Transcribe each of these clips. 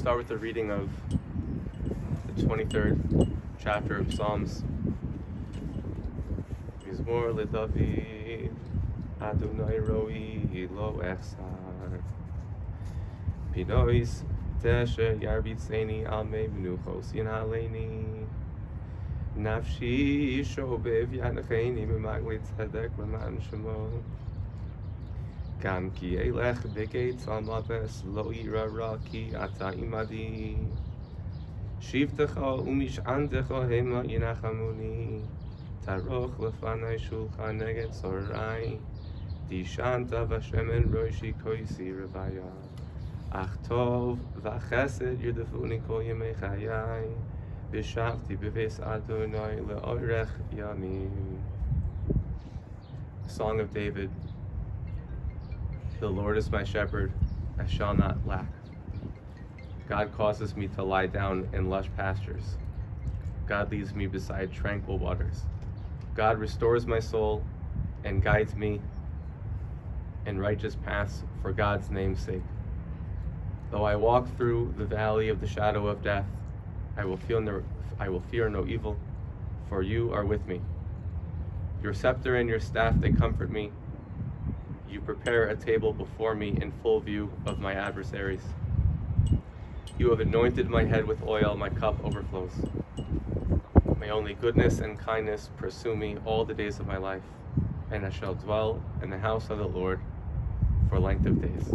start with the reading of the 23rd chapter of Psalms. Mizmor leDavid, Adonai roi lo echsar. Pinois tesher yarbitzeni al mei menuchos yinaleni. Nafshi shobev yanacheni b'magli tzedek l'man shemo. Gam ki elech b'geitz al maves lo ira ra ki ata imadi. Shivtecha umish'antecha hema yinachamuni. Taroch lefanai shulchan neged zorai. Dishanta v'shemen roishi koisi revaya. Ach tov v'chesed yudefuni kol yemei chayai. B'shavti b'ves Adonai le'orech yamim. Song of David. The Lord is my shepherd, I shall not lack. God causes me to lie down in lush pastures. God leads me beside tranquil waters. God restores my soul and guides me in righteous paths for God's name's sake. Though I walk through the valley of the shadow of death, I will fear no evil, for you are with me. Your scepter and your staff, they comfort me. You prepare a table before me in full view of my adversaries. You have anointed my head with oil, my cup overflows. May only goodness and kindness pursue me all the days of my life, and I shall dwell in the house of the Lord for length of days.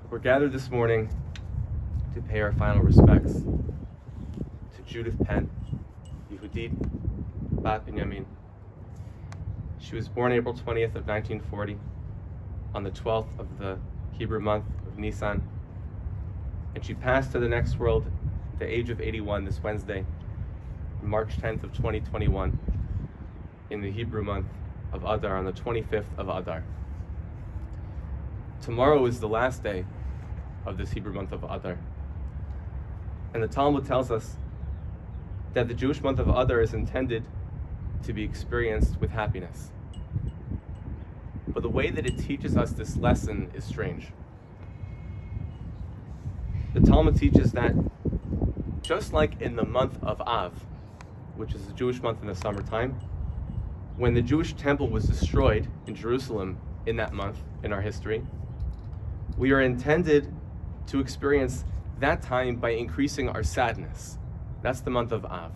We're gathered this morning to pay our final respects to Judith Penn, Yehudit Bat Binyamin. She was born April 20th of 1940 on the 12th of the Hebrew month of Nisan, and she passed to the next world at the age of 81 this Wednesday, March 10th of 2021, in the Hebrew month of Adar, on the 25th of Adar. Tomorrow is the last day of this Hebrew month of Adar. And the Talmud tells us that the Jewish month of Adar is intended to be experienced with happiness. But the way that it teaches us this lesson is strange. The Talmud teaches that just like in the month of Av, which is the Jewish month in the summertime, when the Jewish temple was destroyed in Jerusalem in that month in our history, we are intended to experience that time by increasing our sadness. That's the month of Av.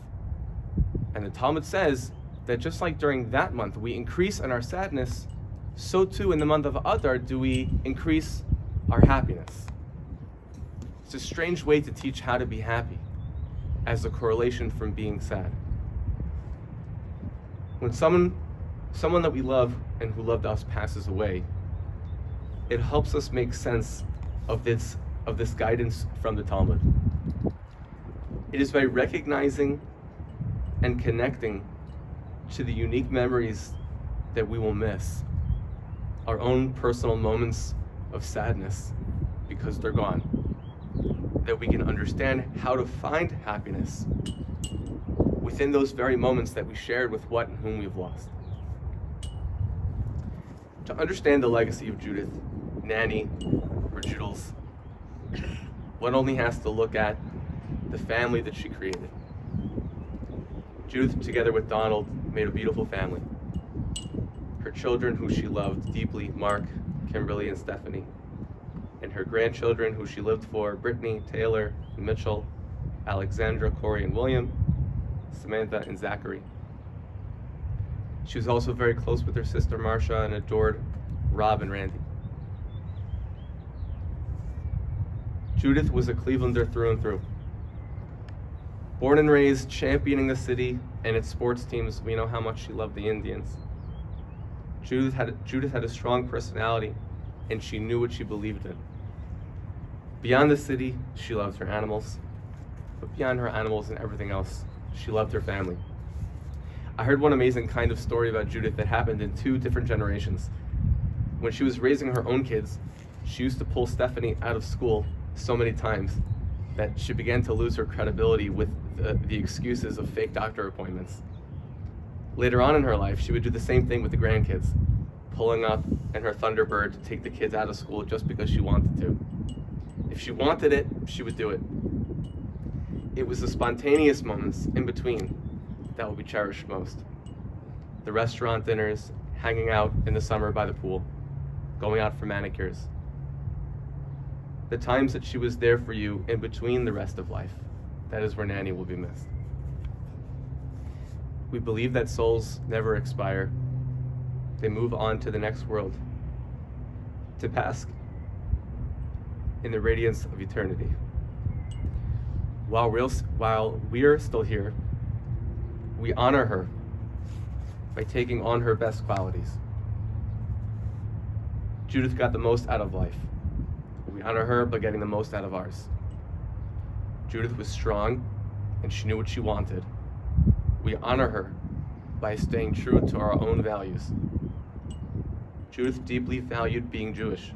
And the Talmud says that just like during that month we increase in our sadness, so too in the month of Adar do we increase our happiness. It's a strange way to teach how to be happy as a correlation from being sad. When someone that we love and who loved us passes away, it helps us make sense of this guidance from the Talmud. It is by recognizing and connecting to the unique memories that we will miss, our own personal moments of sadness because they're gone, that we can understand how to find happiness within those very moments that we shared with what and whom we've lost. To understand the legacy of Judith, Nanny, or Judith, one only has to look at the family that she created. Judith, together with Donald, made a beautiful family. Her children, who she loved deeply, Mark, Kimberly, and Stephanie, and her grandchildren, who she lived for, Brittany, Taylor, Mitchell, Alexandra, Corey, and William, Samantha, and Zachary. She was also very close with her sister Marcia and adored Rob and Randy. Judith was a Clevelander through and through. Born and raised championing the city and its sports teams, we know how much she loved the Indians. Judith had a strong personality, and she knew what she believed in. Beyond the city, she loved her animals, but beyond her animals and everything else, she loved her family. I heard one amazing kind of story about Judith that happened in 2 different generations. When she was raising her own kids, she used to pull Stephanie out of school so many times that she began to lose her credibility with the excuses of fake doctor appointments. Later on in her life, she would do the same thing with the grandkids, pulling up in her Thunderbird to take the kids out of school just because she wanted to. If she wanted it, she would do it. It was the spontaneous moments in between that will be cherished most. The restaurant dinners, hanging out in the summer by the pool, going out for manicures. The times that she was there for you in between the rest of life, that is where Nanny will be missed. We believe that souls never expire. They move on to the next world, to bask in the radiance of eternity. While we're still here, we honor her by taking on her best qualities. Judith got the most out of life. We honor her by getting the most out of ours. Judith was strong, and she knew what she wanted. We honor her by staying true to our own values. Judith deeply valued being Jewish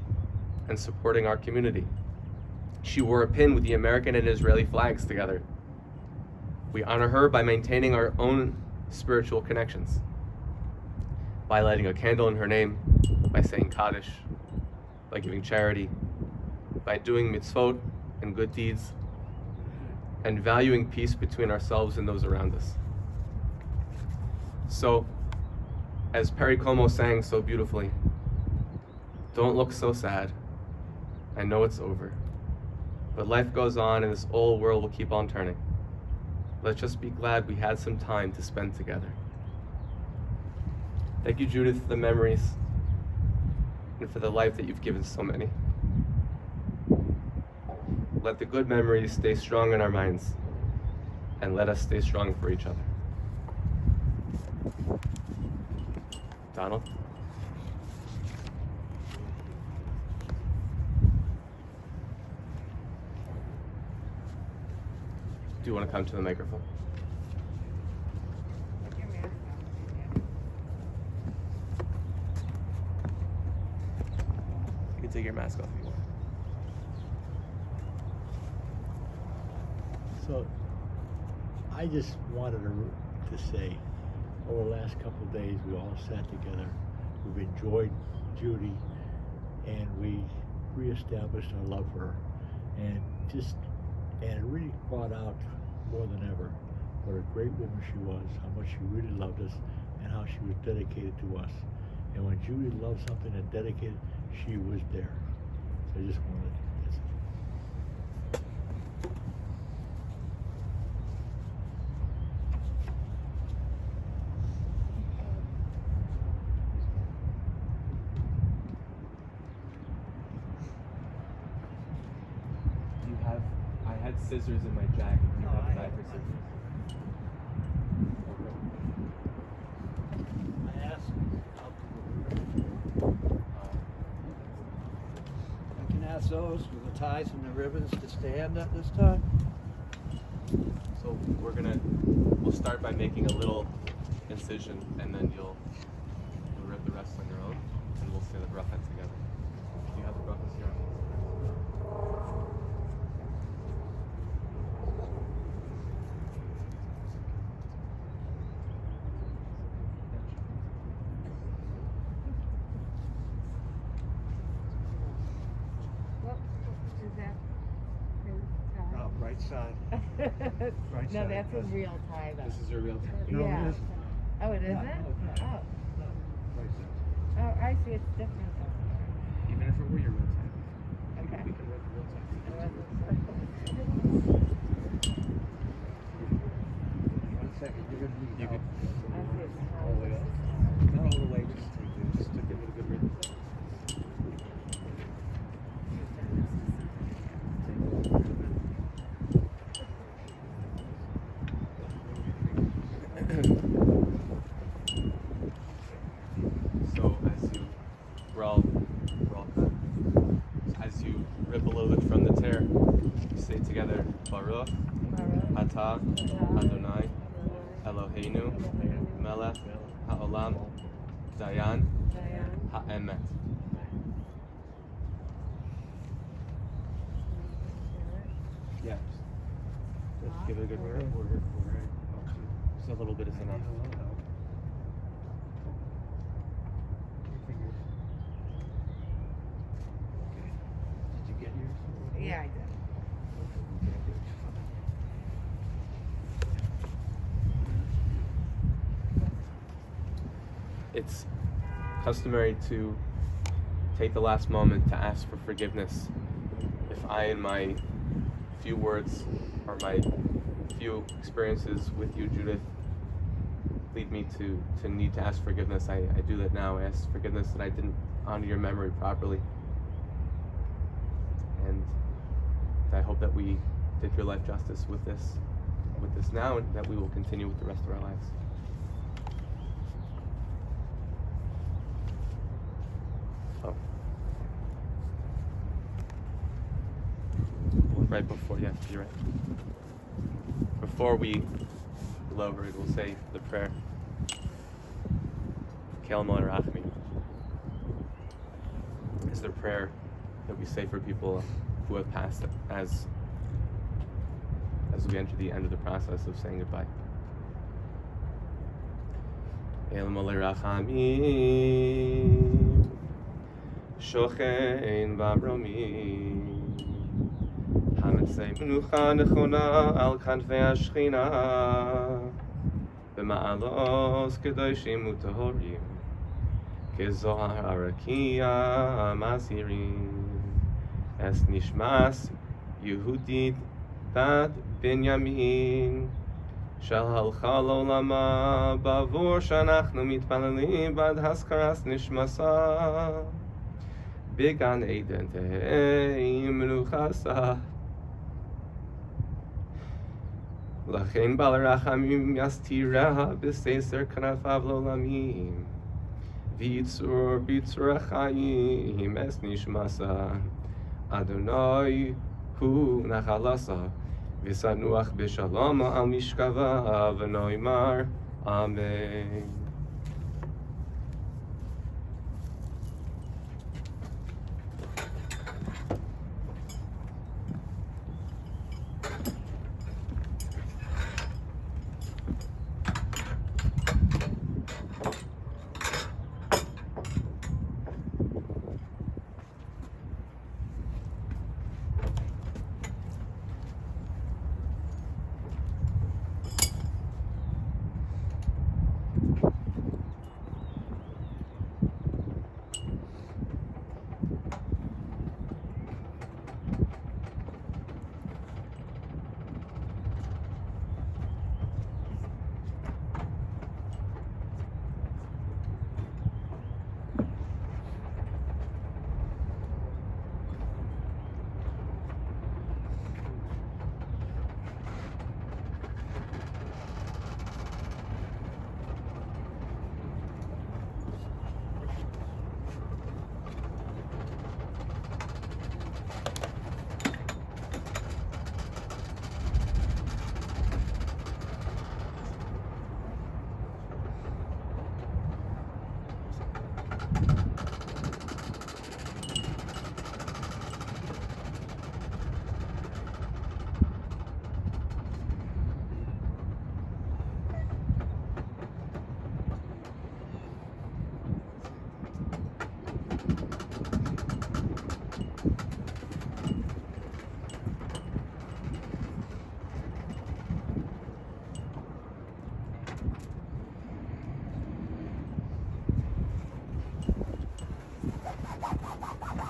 and supporting our community. She wore a pin with the American and Israeli flags together. We honor her by maintaining our own spiritual connections, by lighting a candle in her name, by saying Kaddish, by giving charity, by doing mitzvot and good deeds, and valuing peace between ourselves and those around us. So, as Perry Como sang so beautifully, don't look so sad. I know it's over. But life goes on and this old world will keep on turning. Let's just be glad we had some time to spend together. Thank you, Judith, for the memories and for the life that you've given so many. Let the good memories stay strong in our minds, and let us stay strong for each other. Donald? Do you want to come to the microphone? You can take your mask off if you want. So, I just wanted to say, over the last couple of days, we all sat together. We've enjoyed Judy, and we reestablished our love for her, and it really brought out more than ever what a great woman she was, how much she really loved us, and how she was dedicated to us. And when Judy loved something and dedicated, she was there. So I just wanted to. I had scissors in my jacket. You have a knife or scissors? I asked I can ask those with the ties and the ribbons to stand at this time. So we'll start by making a little incision, and then you'll rip the rest on your own, and we'll say the bracha together. Do you have the brachas here? Right side. Right No, side. that's a real tie, though. This is your real tie. No, it Yeah. isn't. Oh, it isn't? No, it's not. Oh. Right side. Oh, I see. It's different. Even if it were your real tie. Okay. We can rip the real tie. One second. You're gonna need You help. could All the way up. Not all the way. Just to give it a good rip. So as you rip a little bit from the tear, you say together, Baruch Atah Adonai Eloheinu Melech Haolam Dayan Ha'emet. Yeah. Just give it a good rip. Just a little bit is enough. it's customary to take the last moment to ask for forgiveness. If I, in my few words or my few experiences with you, Judith, lead me to need to ask forgiveness, I do that now. I ask forgiveness that I didn't honor your memory properly. And I hope that we did your life justice with this now, and that we will continue with the rest of our lives. Oh. Right before, yeah, you're right. Before we go over it, we'll say the prayer. Kel Moed Rachmi is the prayer that we say for people who have passed as we enter the end of the process of saying goodbye. El Moed Rachamim Shochein Bamromim Hametzei Menucha Nechona Al Kanfei Hashchina B'ma'alos Kedoshim U'Tohorim Kezohar Arakia Mazirim Es Nishmas Yehudit Bat Binyamin Shalhalcha Lolama Bavor Shanachnu Mitpalalim Bad Haskaras Nishmasa Bigan Eden Tehei Menuchasa Lachein Bal Rachamim Yastira B'Seser Kanafav Lolamim Vitzur Achayim Es Nishmasa Adonai Hu Nachalasa V'sanuach b'shalom al mishkava v'noimar Amen.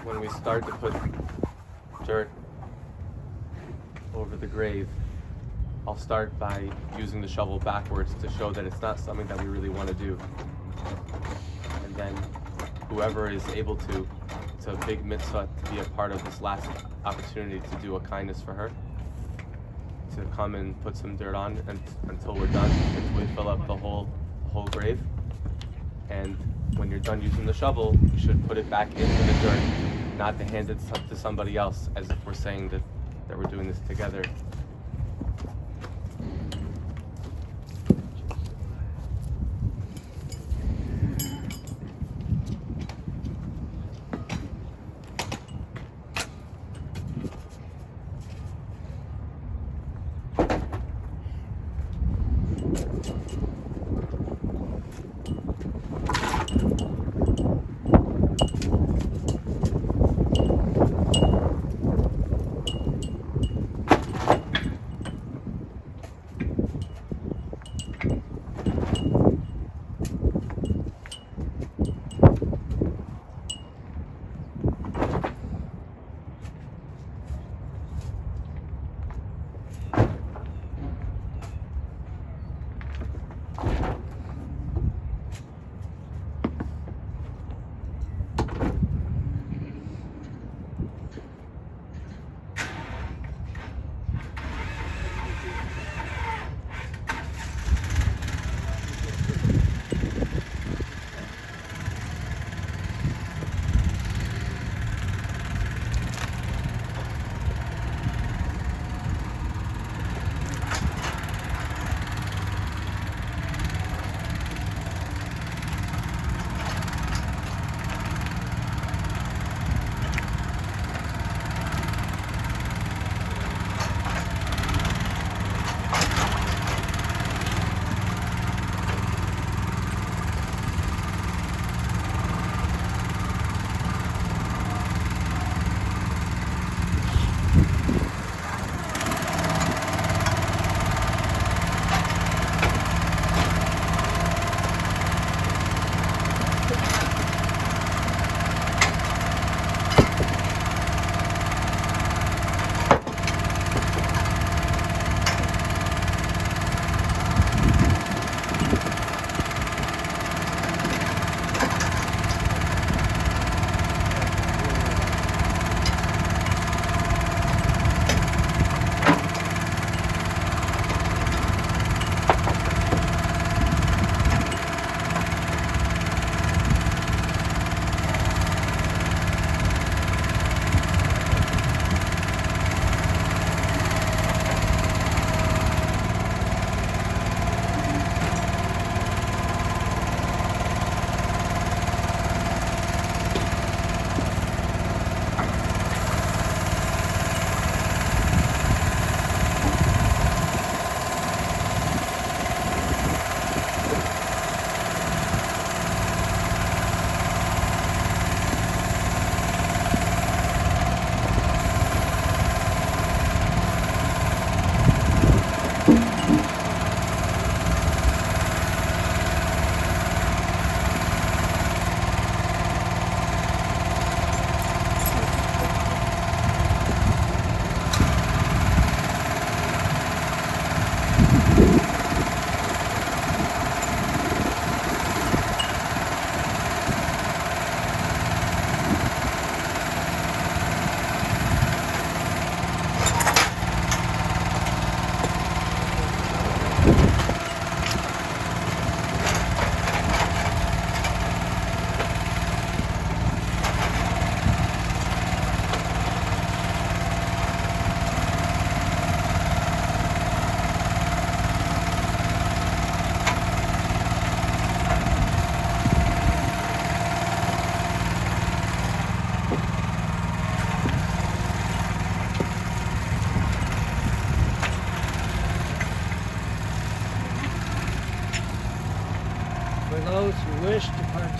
When we start to put dirt over the grave, I'll start by using the shovel backwards to show that it's not something that we really want to do. And then whoever is able to, it's a big mitzvah to be a part of this last opportunity to do a kindness for her, to come and put some dirt on until we're done, until we fill up the whole grave. And when you're done using the shovel, you should put it back into the dirt, not to hand it to somebody else, as if we're saying that we're doing this together.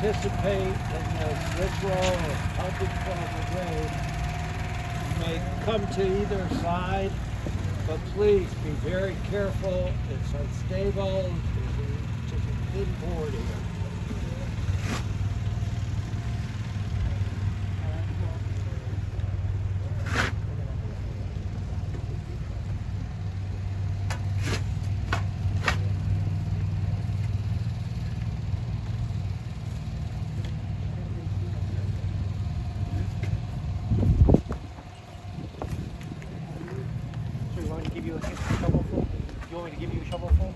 participate in this ritual of helping from the grave, you may come to either side, but please be very careful. It's unstable. There's just a thin board here. So you want me to give you a shovelful? You want me to give you a shovelful?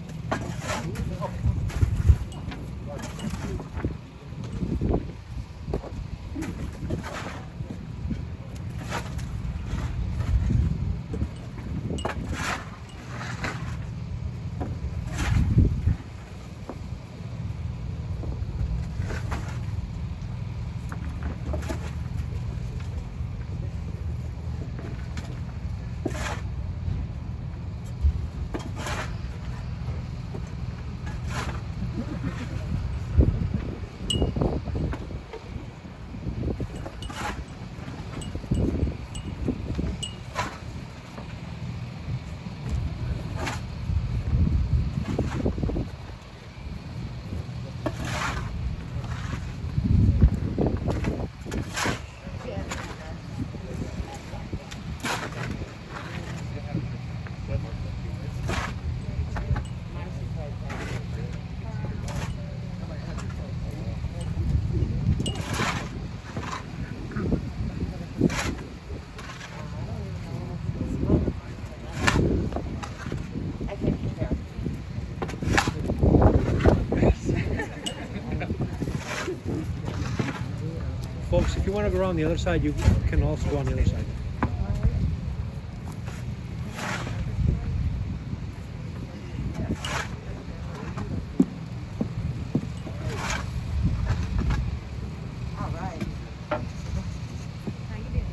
Folks, if you want to go around the other side, you can also go on the other side. All right. How you doing?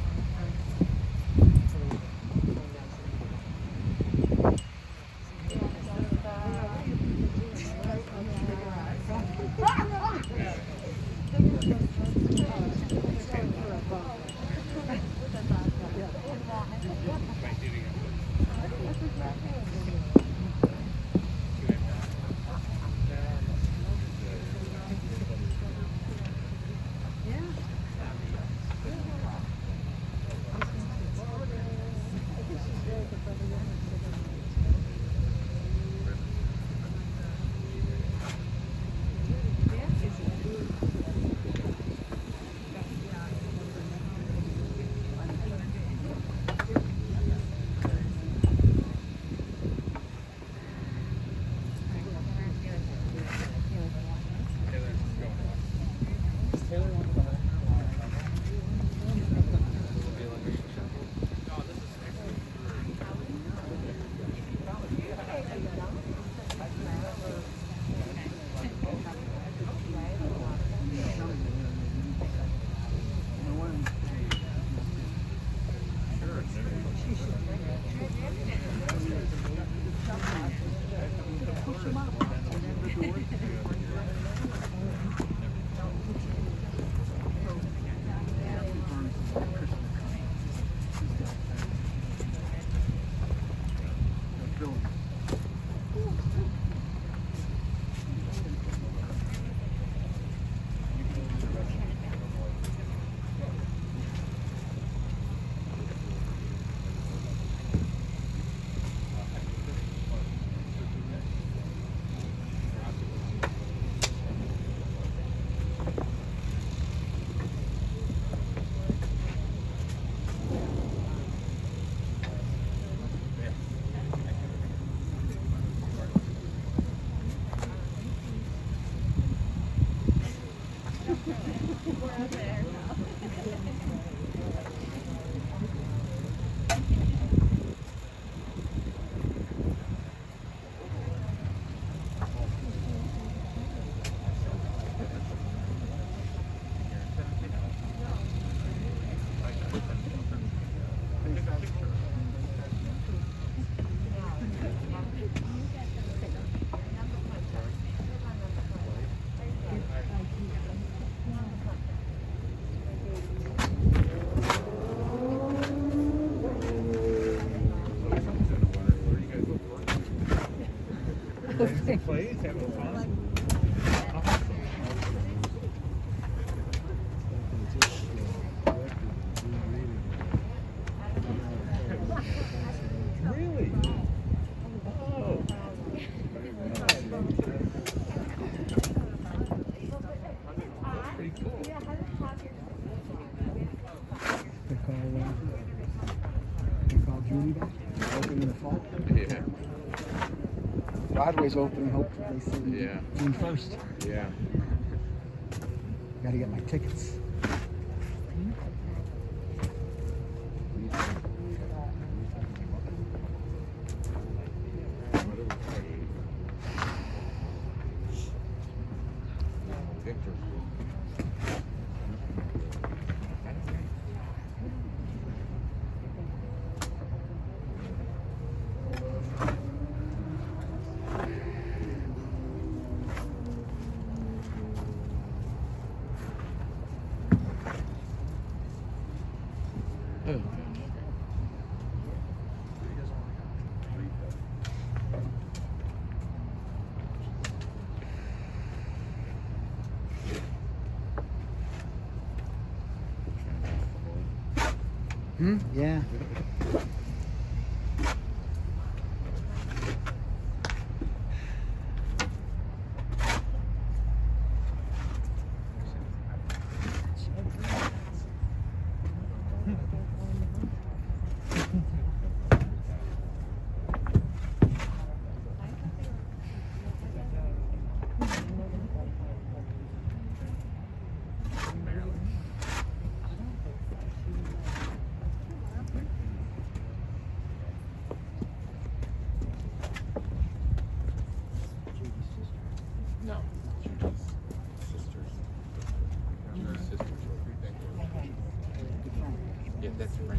the place, having fun. Really? Oh. That's pretty cool. They call Judy back. Open in the fall. Yeah. Broadway's opening, hopefully, they say Yeah. June 1st. Yeah. Gotta get my tickets. Victor. Yeah. No. Judith's sisters. Judith's sisters. Yeah, that's right.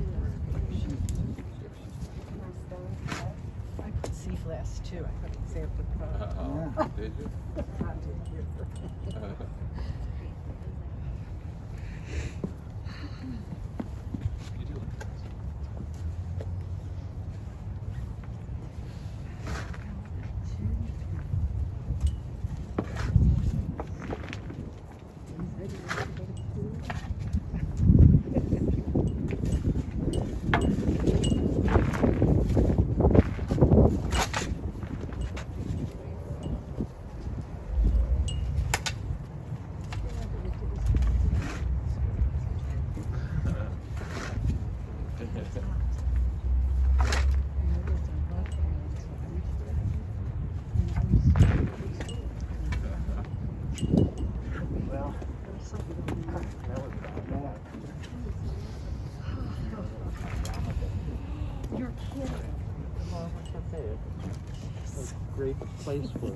I put C-Flash too. I put example pro. Did you? I did. You're kidding. Well, I can't say it. It's a great place for it.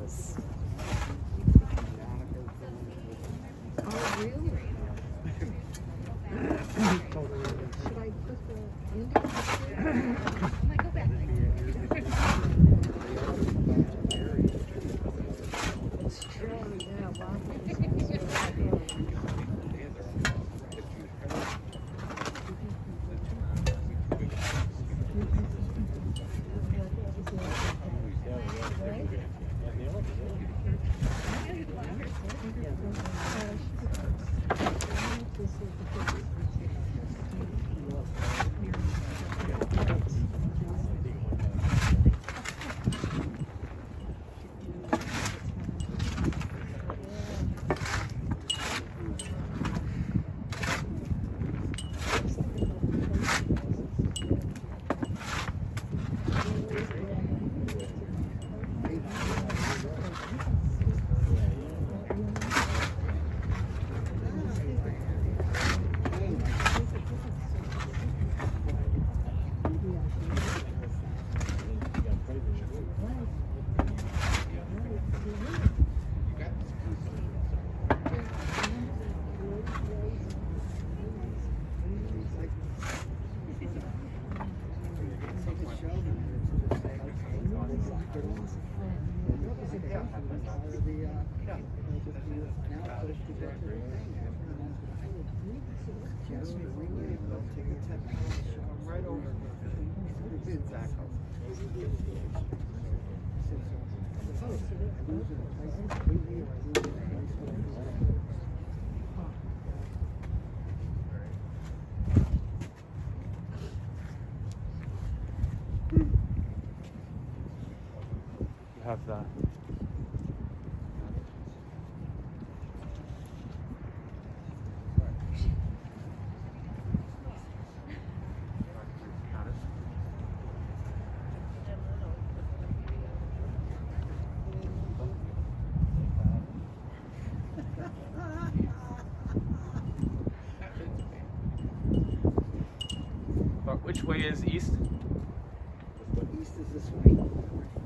Oh, really? Should I put the Indian? I might go back. It's true, yeah, wow. Right over. Exactly. Oh, so they- I lose it twice completely, or I lose it twice completely. You have the. Which way is east? East is this way.